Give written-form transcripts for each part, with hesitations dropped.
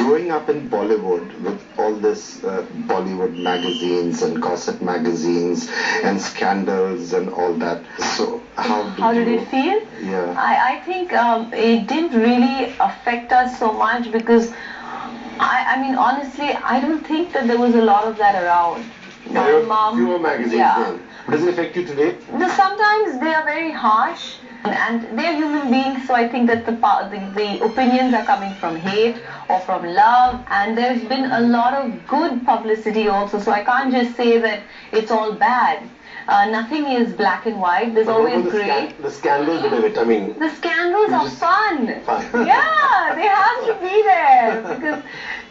Growing up in Bollywood with all this Bollywood magazines and gossip magazines and scandals and all that, so how did it feel? Yeah. I think it didn't really affect us so much because I mean honestly I don't think that there was a lot of that around. My mom, fewer magazines then. Does it affect you today? Sometimes they are very harsh and they're human beings, so I think that the opinions are coming from hate or from love, and there's been a lot of good publicity also, so I can't just say that it's all bad. Nothing is black and white. There's always grey. The scandals bit of it, I mean. The scandals are fun. Fun. Yeah, they have to be there because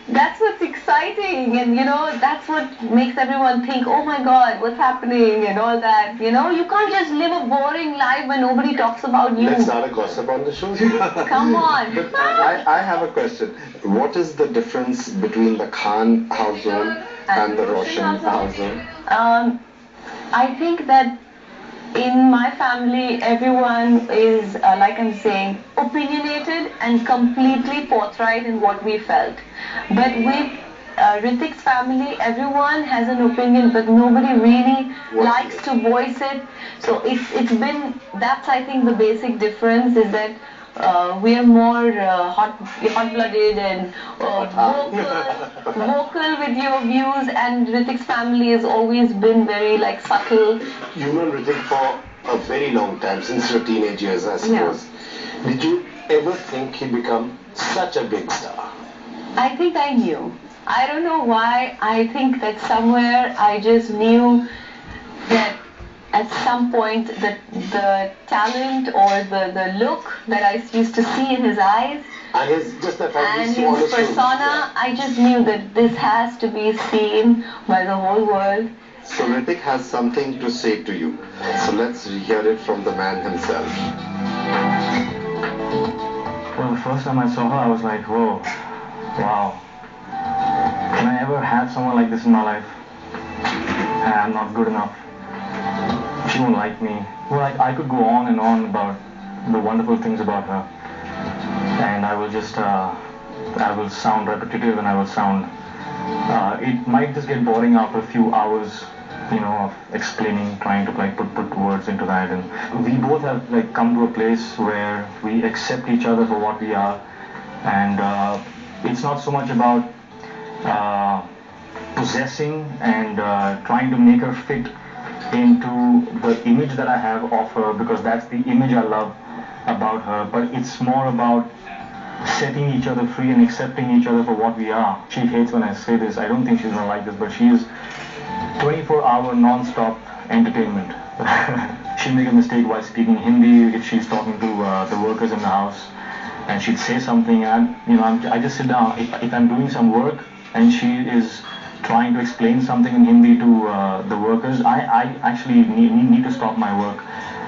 that's what's exciting, and you know that's what makes everyone think, oh my God, what's happening and all that. You know, you can't just live a boring life where nobody talks about you. Let's start a gossip on the show. Come on. But I have a question. What is the difference between the Khan household and the Roshan household? I think that in my family, everyone is, like I'm saying, opinionated and completely forthright in what we felt. But with Ritik's family, everyone has an opinion, but nobody really likes to voice it. So it's been, that's I think the basic difference is that we are more hot-blooded and vocal with your views, and Ritik's family has always been very like subtle. You've known Ritik for a very long time, since your teenage years, I suppose. Yeah. Did you ever think he'd become such a big star? I think I knew. I don't know why. I think that somewhere I just knew that at some point the talent or the look that I used to see in his eyes and his persona, I just knew that this has to be seen by the whole world. So Ritik has something to say to you. So let's hear it from the man himself. Well, the first time I saw her, I was like, whoa, wow. Can I ever have someone like this in my life? And I'm not good enough. She won't like me. Well, I could go on and on about the wonderful things about her. And I will just, I will sound repetitive and I will sound, it might just get boring after a few hours, you know, of explaining, trying to like put words into that. And we both have like come to a place where we accept each other for what we are. And it's not so much about possessing and trying to make her fit into the image that I have of her, because that's the image I love about her, but it's more about setting each other free and accepting each other for what we are. She hates when I say this. I don't think she's gonna like this, but she is 24-hour non-stop entertainment. She'll make a mistake while speaking Hindi if she's talking to the workers in the house, and she'd say something, and I just sit down. If I'm doing some work and she is trying to explain something in Hindi to the workers, I actually need to stop my work,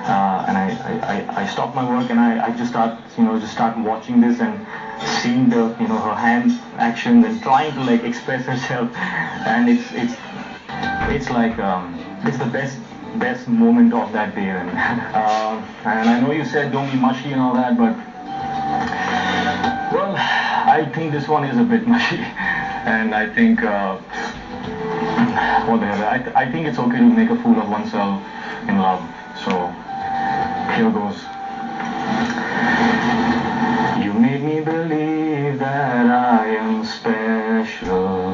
and I stop my work and I just start watching this and seeing the her hand actions and trying to like express herself, and it's like it's the best moment of that day. And I know you said don't be mushy and all that, but well, I think this one is a bit mushy, and I think what the hell, I think it's okay to make a fool of oneself in love. So here goes. You made me believe that I am special,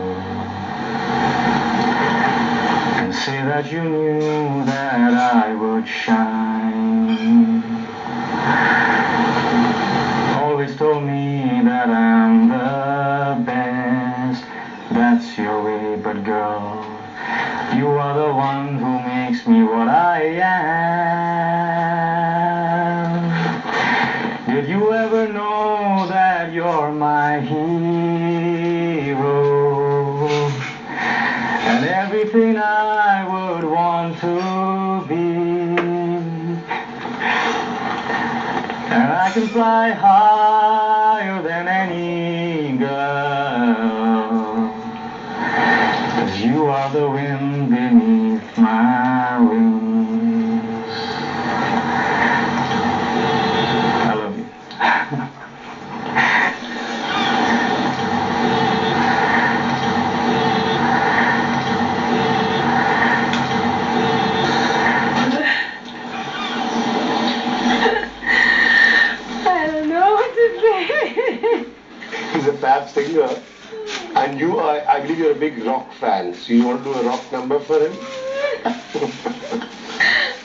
and say that you knew that I would shine. Always told me that I'm the best, that's your way, but girl, you are the one who makes me what I am. Did you ever know that you're my hero, and everything I would want to be? And I can fly higher than any girl, 'cause you are the wind beneath my wings. I love you. He's a fab singer. And you are, I believe you're a big rock fan. So you want to do a rock number for him?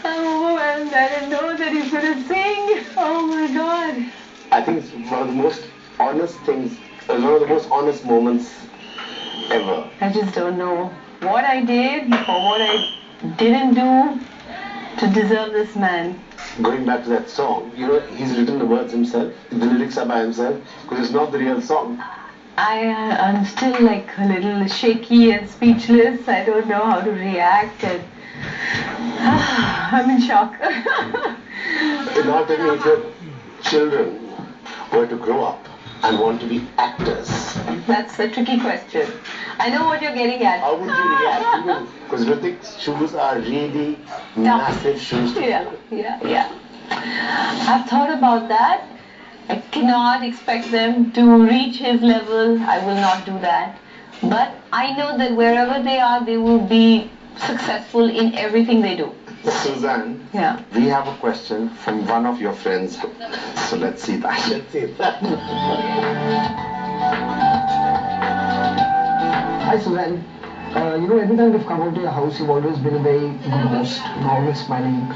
I'm overwhelmed. I didn't know that he's going to sing. Oh my God. I think it's one of the most honest things, one of the most honest moments ever. I just don't know what I did or what I didn't do to deserve this man. Going back to that song, you know, he's written the words himself. The lyrics are by himself because it's not the real song. I'm still like a little shaky and speechless. I don't know how to react and I'm in shock. Now tell me, if your children were to grow up and want to be actors, That's a tricky question. I know what you're getting at. how would you react? Because Hrithik's shoes are really massive shoes to fill. Yeah. I've thought about that. I cannot expect them to reach his level. I will not do that. But I know that wherever they are, they will be successful in everything they do. Sussane, Yeah. we have a question from one of your friends. So let's see that. Hi Sussane. Every time we've come over to your house, you've always been a very good host. You're always smiling,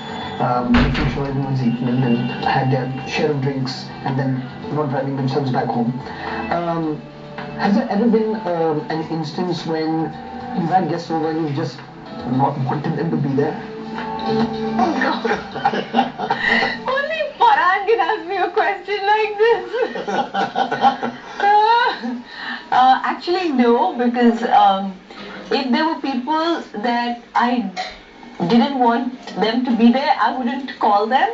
making sure everyone's eaten and had their share of drinks and then not driving themselves back home. Has there ever been an instance when you've had guests over and you've just not wanted them to be there? Oh God. Only Farhan can ask me a question like this. Actually, no, because if there were people that I didn't want them to be there, I wouldn't call them.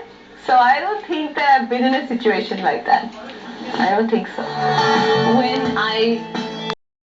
So I don't think that I've been in a situation like that. I don't think so. When I